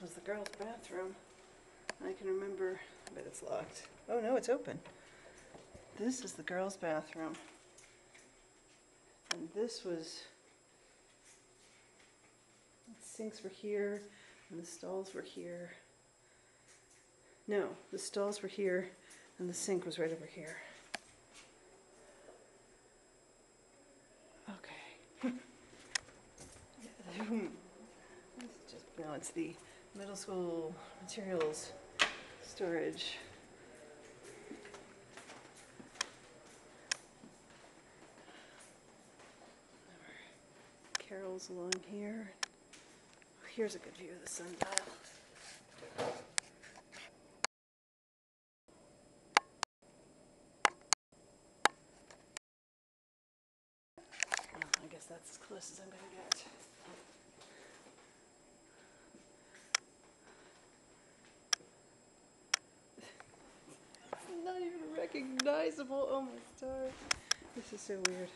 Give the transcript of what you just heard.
this was the girls' bathroom. I can remember, I bet it's locked. Oh no, it's open. This is the girls' bathroom. And this was, the sinks were here and the stalls were here. No, the stalls were here and the sink was right over here. Okay. No, it's the middle school materials storage. Carol's along here. Here's a good view of the sundial. I guess that's as close as I'm going to get. It's not even recognizable. Oh my star. This is so weird.